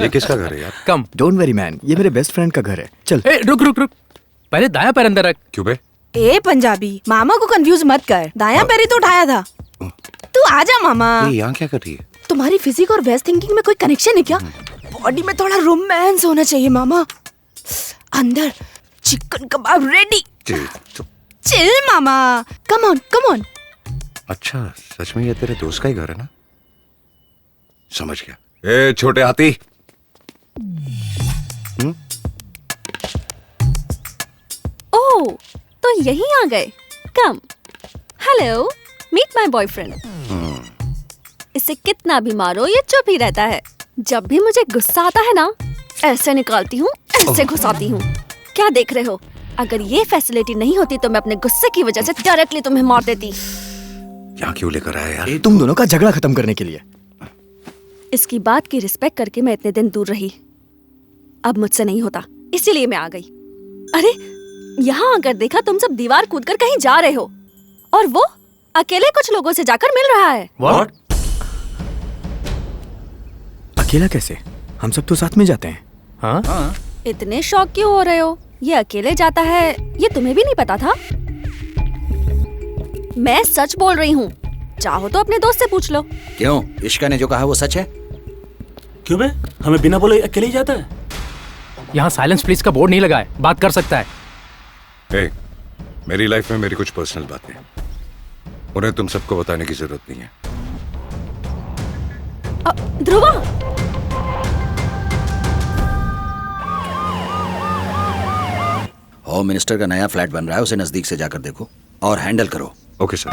ये किसका घर है यार? कम। डोंट वरी मैन, ये मेरे बेस्ट फ्रेंड का घर है। चल। रुक रुक रुक, पहले दाया पैर अंदर रख। क्यों बे? ए पंजाबी, मामा को कंफ्यूज मत कर, दाया पैर ही तो उठाया था। तू आजा मामा। ये यहाँ क्या कर रही है? तुम्हारी फिजिक और वेस्ट थिंकिंग में कोई कनेक्शन है क्या? बॉडी में थोड़ा रोमांस होना चाहिए मामा। अंदर chicken kebab ready. Chill mama, come on come on. अच्छा, सच में ये तेरे दोस्त का ही घर है ना? समझ गया। ए छोटे हाथी। ओह, तो यहीं आ गए। Come. Hello, meet my boyfriend. इसे कितना भी मारो ये चुप ही रहता है। जब भी मुझे गुस्सा आता है ना, ऐसे निकालती हूँ, ऐसे घुसाती हूँ। क्या देख रहे हो? अगर ये फैसिलिटी नहीं होती तो मैं अपने गुस्से की वजह से डायरेक्टली तुम्हें मार देती। यहाँ क्यों लेकर आया यार? तुम दोनों का झगड़ा खत्म करने के लिए। इसकी बात की रिस्पेक्ट करके मैं इतने दिन दूर रही, अब मुझसे नहीं होता, इसीलिए मैं आ गई। अरे यहाँ आकर देखा तुम सब दीवार कूदकर कहीं जा रहे हो और वो अकेले कुछ लोगों से जाकर मिल रहा है। What? अकेला कैसे? हम सब तो साथ में जाते हैं। हाँ? इतने शौक क्यों हो रहे हो? ये अकेले जाता है ये तुम्हें भी नहीं पता था? मैं सच बोल रही हूँ, चाहो तो अपने दोस्त से पूछ लो। क्यों, इश्का ने जो कहा वो सच है? क्यों बे, हमें बिना बोले अकेले ही जाता है? यहाँ साइलेंस प्लीज का बोर्ड नहीं लगा है, बात कर सकता है। ए, मेरी लाइफ में मेरी कुछ पर्सनल बातें हैं, उन्हें तुम सबको बताने की जरूरत नहीं है। ध्रुवा, होम मिनिस्टर का नया फ्लैट बन रहा है, उसे नजदीक से जाकर देखो और हैंडल करो। Okay sir.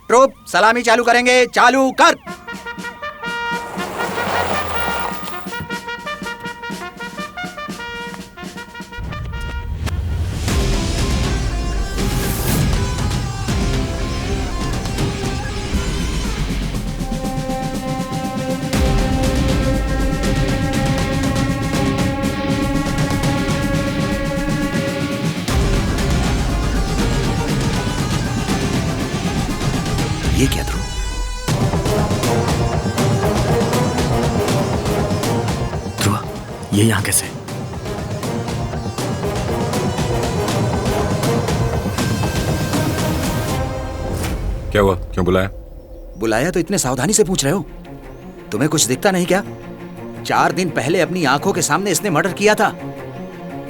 ट्रूप सलामी चालू करेंगे, चालू कर। ये क्या ध्रुव? ध्रुवा, ये यहाँ कैसे? क्या हुआ? क्यों बुलाया? बुलाया तो इतने सावधानी से पूछ रहे हो? तुम्हें कुछ दिखता नहीं क्या? 4 दिन पहले अपनी आंखों के सामने इसने मर्डर किया था।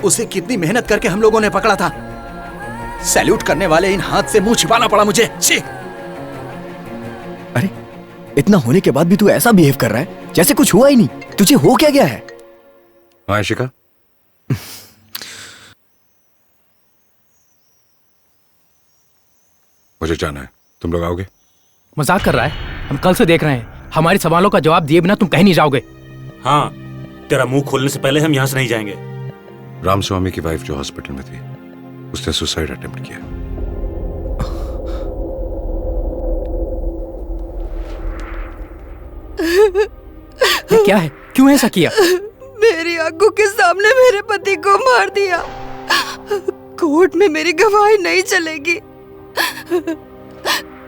उसे कितनी मेहनत करके हम लोगों ने पकड़ा था। सैल्यूट करने वाले इन हाथ से मुंह छिपाना पड़ा मुझे। छी! अरे, इतना होने के बाद भी तू ऐसा बिहेव कर रहा है जैसे कुछ हुआ ही नहीं। तुझे हो क्या गया है? हाँ इशिका, मुझे जाना है, तुम लोग आओगे? मजाक कर रहा है? हम कल से देख रहे हैं, हमारे सवालों का जवाब दिए बिना तुम कहीं नहीं जाओगे। हाँ, तेरा मुंह खोलने से पहले हम यहाँ से नहीं जाएंगे। रामस्वामी की वाइफ जो हॉस्पिटल में थी, उसने सुसाइड अटेम्प्ट किया। ये क्या है? क्यों ऐसा किया? मेरी आंखों के सामने मेरे पति को मार दिया। कोर्ट में मेरी गवाही नहीं चलेगी।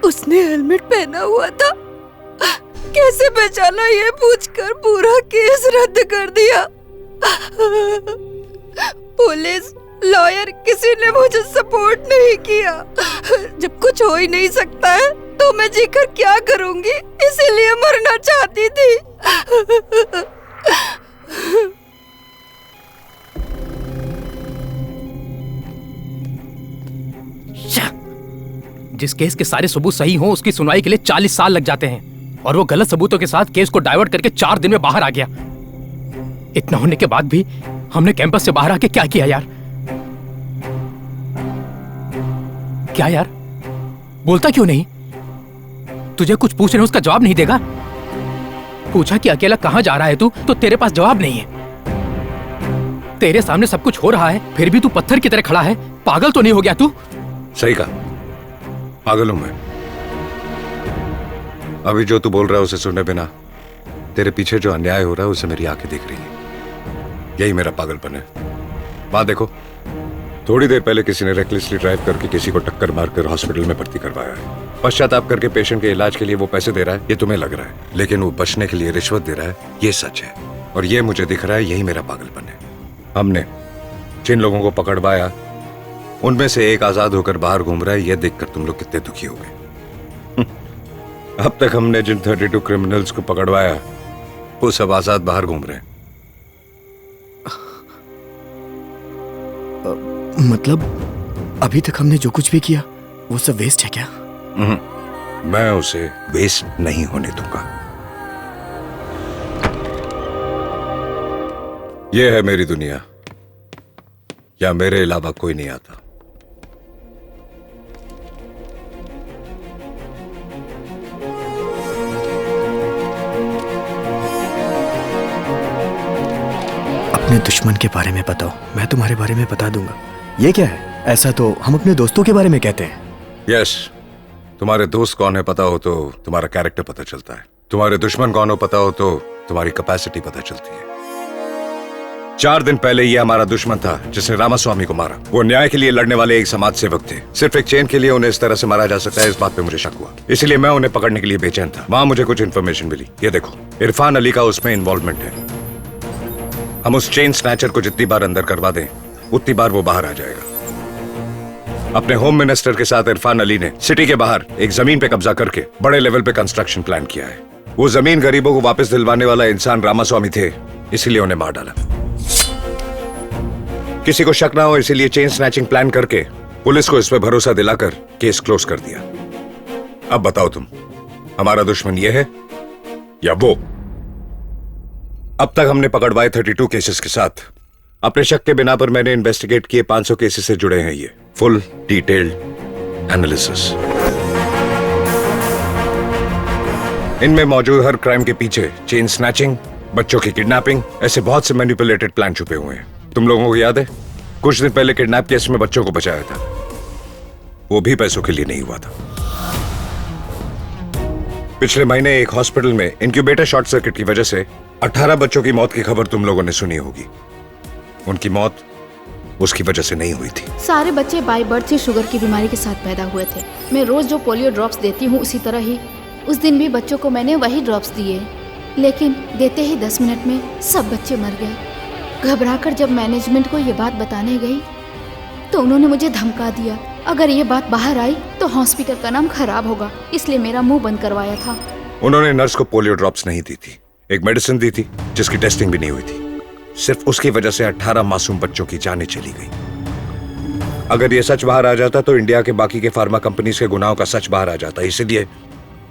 उसने हेलमेट पहना हुआ था, कैसे पहचाना ये पूछकर पूरा केस रद्द कर दिया। पुलिस, लॉयर, किसी ने मुझे सपोर्ट नहीं किया। जब कुछ हो ही नहीं सकता है तो मैं जीकर क्या करूंगी, इसीलिए मरना चाहती थी। जिस केस के सारे सबूत सही हों उसकी सुनवाई के लिए 40 साल लग जाते हैं और वो गलत सबूतों के साथ केस को डाइवर्ट करके 4 दिन में बाहर आ गया। इतना होने के बाद भी हमने कैंपस से बाहर आके क्या किया यार? क्या यार, बोलता क्यों नहीं? तुझे कुछ पूछ रहे उसका जवाब नहीं देगा? पूछा कि अकेला कहां जा रहा है तू, तो तेरे पास जवाब नहीं है। तेरे सामने सब कुछ हो रहा है फिर भी तू पत्थर की तरह खड़ा है। पागल तो नहीं हो गया तू? सही कहा, पागल हूं मैं। अभी जो तू बोल रहा है उसे सुने बिना तेरे पीछे जो अन्याय हो रहा है उसे मेरी आंखें देख रही हैं। यही मेरा पागलपन है। बात देखो, थोड़ी देर पहले किसी ने रेकलेसली ड्राइव करके किसी को टक्कर मारकर हॉस्पिटल में भर्ती करवाया है। पश्चाताप करके पेशेंट के इलाज के लिए वो पैसे दे रहा है, ये तुम्हें लग रहा है, लेकिन वो बचने के लिए रिश्वत दे रहा है, ये सच है। और ये मुझे दिख रहा है, यही मेरा पागलपन है। हमने जिन लोगों को पकड़वाया उनमें से एक आजाद होकर बाहर घूम रहा है, ये देखकर तुम लोग कितने दुखी हो गए। अब तक हमने जिन 32 क्रिमिनल्स को पकड़वाया वो सब आजाद बाहर घूम रहे हैं। मतलब अभी तक हमने जो कुछ भी किया वो सब वेस्ट है क्या? मैं उसे वेस्ट नहीं होने दूंगा। यह है मेरी दुनिया, या मेरे अलावा कोई नहीं आता। अपने दुश्मन के बारे में बताओ, मैं तुम्हारे बारे में बता दूंगा। ये क्या है? ऐसा तो हम अपने दोस्तों के बारे में कहते हैं। यस, तुम्हारे दोस्त कौन है पता हो तो तुम्हारा कैरेक्टर पता चलता है। तुम्हारे दुश्मन कौन हो पता हो तो तुम्हारी कैपेसिटी पता चलती है। 4 दिन पहले ये हमारा दुश्मन था जिसने रामास्वामी को मारा। वो न्याय के लिए लड़ने वाले एक समाज सेवक थे। सिर्फ एक चेन के लिए उन्हें इस तरह से मारा जा सकता है, इस बात पे मुझे शक हुआ। इसलिए मैं उन्हें पकड़ने के लिए बेचैन था। वहां मुझे कुछ इन्फॉर्मेशन मिली। ये देखो, इरफान अली का उसमें इन्वॉल्वमेंट है। हम उस चेन स्नैचर को जितनी बार अंदर करवा दें उतनी बार वो बाहर आ जाएगा। अपने होम मिनिस्टर के साथ इरफान अली ने सिटी के बाहर एक जमीन पे कब्जा करके बड़े लेवल पे कंस्ट्रक्शन प्लान किया है। वो जमीन गरीबों को वापस दिलवाने वाला इंसान रामास्वामी थे, इसीलिए उन्हें मार डाला। किसी को शक ना हो इसीलिए चेन स्नैचिंग प्लान करके पुलिस को इस पे भरोसा दिलाकर केस क्लोज कर दिया। अब बताओ तुम, हमारा दुश्मन ये है या वो? अब तक हमने पकड़वाए 32 केसेस के साथ अपने शक के बिना पर मैंने इन्वेस्टिगेट किए 500 केसेस से जुड़े हैं ये फुल डिटेल्ड एनालिसिस। इनमें मौजूद हर क्राइम के पीछे चेन स्नैचिंग, बच्चों की किडनैपिंग, ऐसे बहुत से मैनिपुलेटेड प्लान छुपे हुए हैं। तुम लोगों को याद है कुछ दिन पहले किडनैप केस में बच्चों को बचाया था, वो भी पैसों के लिए नहीं हुआ था। पिछले महीने एक हॉस्पिटल में इंक्यूबेटर शॉर्ट सर्किट की वजह से 18 बच्चों की मौत की खबर तुम लोगों ने सुनी होगी। उनकी मौत उसकी वजह से नहीं हुई थी। सारे बच्चे बाय बर्थ से शुगर की बीमारी के साथ पैदा हुए थे। मैं रोज जो पोलियो ड्रॉप्स देती हूँ उसी तरह ही उस दिन भी बच्चों को मैंने वही ड्रॉप्स दिए, लेकिन देते ही 10 मिनट में सब बच्चे मर गए। घबराकर जब मैनेजमेंट को ये बात बताने गई तो उन्होंने मुझे धमका दिया, अगर ये बात बाहर आई तो हॉस्पिटल का नाम खराब होगा, इसलिए मेरा मुंह बंद करवाया था। उन्होंने नर्स को पोलियो ड्रॉप्स नहीं दी थी, एक मेडिसिन दी थी जिसकी टेस्टिंग भी नहीं हुई थी। सिर्फ उसकी वजह से 18 मासूम बच्चों की जानें चली गई। अगर ये सच बाहर आ जाता तो इंडिया के बाकी के फार्मा कंपनीज के गुनाहों का सच बाहर आ जाता। इसलिए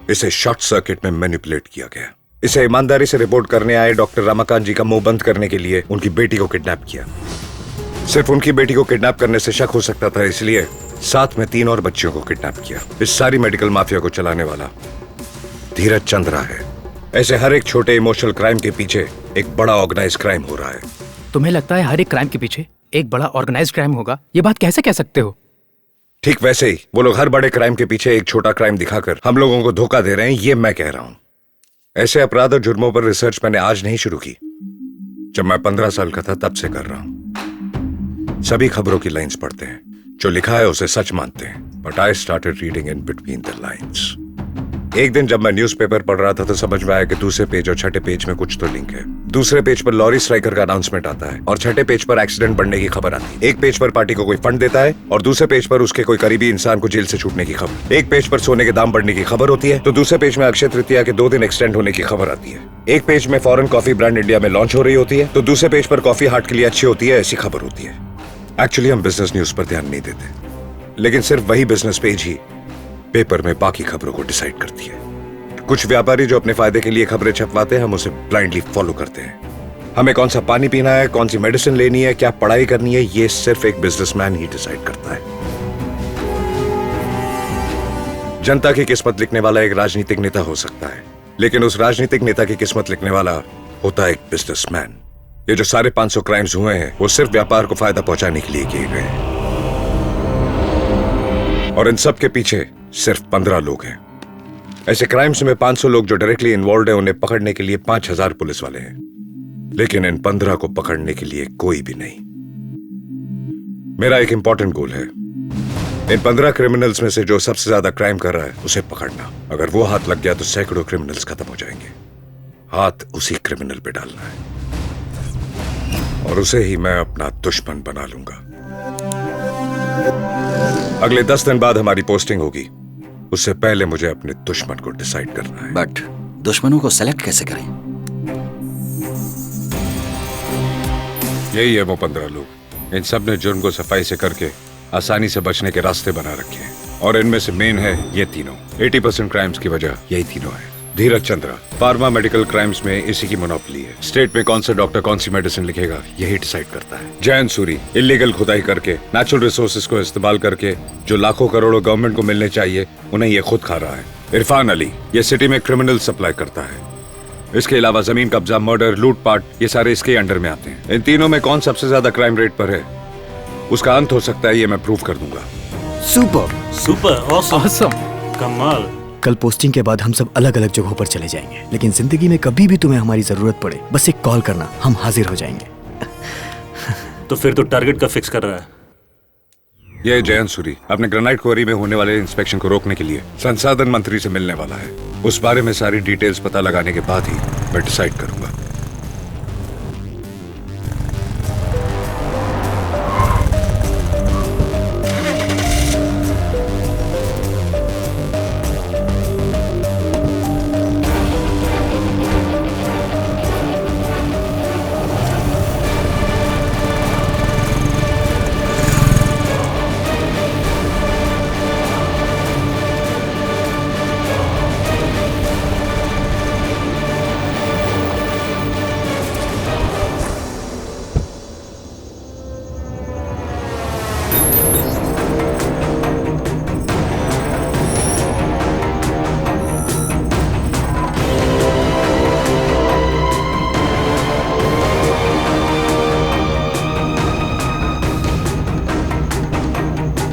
इसे शॉर्ट सर्किट में मैनिपुलेट किया गया। इसे ईमानदारी से रिपोर्ट करने आए डॉक्टर रमाकांत जी का मुंह बंद करने के लिए उनकी बेटी को किडनैप किया। सिर्फ उनकी बेटी को किडनैप करने से शक हो सकता था, इसलिए साथ में 3 और बच्चियों को किडनैप किया। इस सारी मेडिकल माफिया को चलाने वाला धीरज चंद्रा है। ऐसे हर एक छोटे इमोशनल क्राइम के पीछे एक बड़ा ऑर्गेनाइज क्राइम हो रहा है। तुम्हें लगता है हर एक क्राइम के पीछे एक बड़ा ऑर्गेनाइज्ड क्राइम होगा? ये बात कैसे कह सकते हो? ठीक वैसे ही वो लोग हर बड़े क्राइम के पीछे एक छोटा क्राइम दिखाकर हम लोगों को धोखा दे रहे हैं, ये मैं कह रहा हूं। ऐसे अपराध और जुर्मों पर रिसर्च मैंने आज नहीं शुरू की, जब मैं 15 साल का था तब से कर रहा हूं। सभी खबरों की लाइंस पढ़ते हैं, जो लिखा है उसे सच मानते हैं, but I started reading in between the lines. एक दिन जब मैं न्यूज़पेपर पढ़ रहा था तो समझ में आया कि दूसरे पेज और छठे पेज में कुछ तो लिंक है। दूसरे पेज पर लॉरी स्ट्राइकर का अनाउंसमेंट आता है और छठे पेज पर एक्सीडेंट बढ़ने की खबर आती है। एक पेज पर पार्टी को कोई फंड देता है और दूसरे पेज पर उसके कोई करीबी इंसान को जेल से छूटने की खबर। एक पेज पर सोने के दाम बढ़ने की खबर होती है तो दूसरे पेज में अक्षय तृतीया के 2 दिन एक्सटेंड होने की खबर आती है। एक पेज में फॉरेन कॉफी ब्रांड इंडिया में लॉन्च हो रही होती है तो दूसरे पेज पर कॉफी हार्ट के लिए अच्छी होती है, ऐसी खबर होती है। एक्चुअली हम बिजनेस न्यूज पर ध्यान नहीं देते, लेकिन सिर्फ वही बिजनेस पेज ही पेपर में बाकी खबरों को डिसाइड करती है। कुछ व्यापारी जो अपने फायदे के लिए खबरें छपवाते हैं, हम उसे ब्लाइंडली फॉलो करते हैं। हमें कौन सा पानी पीना है, कौन सी मेडिसिन लेनी है, क्या पढ़ाई करनी है, ये सिर्फ एक बिजनेसमैन ही डिसाइड करता है। जनता की किस्मत लिखने वाला एक राजनीतिक नेता हो सकता है, लेकिन उस राजनीतिक नेता की किस्मत लिखने वाला होता है एक बिजनेसमैन। ये जो सारे 500 क्राइम्स हुए हैं वो सिर्फ व्यापार को फायदा पहुंचाने के लिए किए गए हैं, और इन सब के पीछे सिर्फ 15 लोग हैं। ऐसे क्राइम्स में 500 लोग जो डायरेक्टली इन्वॉल्व हैं, उन्हें पकड़ने के लिए 5000 पुलिस वाले हैं, लेकिन इन 15 को पकड़ने के लिए कोई भी नहीं। मेरा एक इंपॉर्टेंट गोल है, इन 15 क्रिमिनल्स में से जो सबसे ज्यादा क्राइम कर रहा है उसे पकड़ना। अगर वो हाथ लग गया तो सैकड़ों क्रिमिनल्स खत्म हो जाएंगे। हाथ उसी क्रिमिनल पे डालना है और उसे ही मैं अपना दुश्मन बना लूंगा। अगले 10 दिन बाद हमारी पोस्टिंग होगी। उससे पहले मुझे अपने दुश्मन को डिसाइड करना है। बट दुश्मनों को सेलेक्ट कैसे करें? यही है वो 15 लोग। इन सब ने जुर्म को सफाई से करके आसानी से बचने के रास्ते बना रखे हैं और इनमें से मेन है ये तीनों। 80% क्राइम्स की वजह यही तीनों है। धीरज चंद्रा, फार्मा मेडिकल क्राइम्स में इसी की मोनोपोली है। स्टेट में कौन सा डॉक्टर कौन सी मेडिसिन लिखेगा यही डिसाइड करता है। जयंत सूरी, इलीगल खुदाई करके नेचुरल रिसोर्सेज को इस्तेमाल करके जो लाखों करोड़ों गवर्नमेंट को मिलने चाहिए उन्हें ये खुद खा रहा है। इरफान अली, ये सिटी में क्रिमिनल सप्लाई करता है। इसके अलावा जमीन कब्जा, मर्डर, लूटपाट, ये सारे इसके अंडर में आते हैं। इन तीनों में कौन सबसे ज्यादा क्राइम रेट पर है उसका अंत हो सकता है ये मैं प्रूव कर दूंगा। Super super awesome awesome. कमाल। कल पोस्टिंग के बाद हम सब अलग अलग जगहों पर चले जाएंगे, लेकिन जिंदगी में कभी भी तुम्हें हमारी जरूरत पड़े बस एक कॉल करना, हम हाजिर हो जाएंगे। तो फिर तो टारगेट का फिक्स कर रहा है। ये जयंत सूरी अपने ग्रेनाइट क्वारी में होने वाले इंस्पेक्शन को रोकने के लिए संसाधन मंत्री से मिलने वाला है। उस बारे में सारी डिटेल्स पता लगाने के बाद ही मैं डिसाइड करूंगा।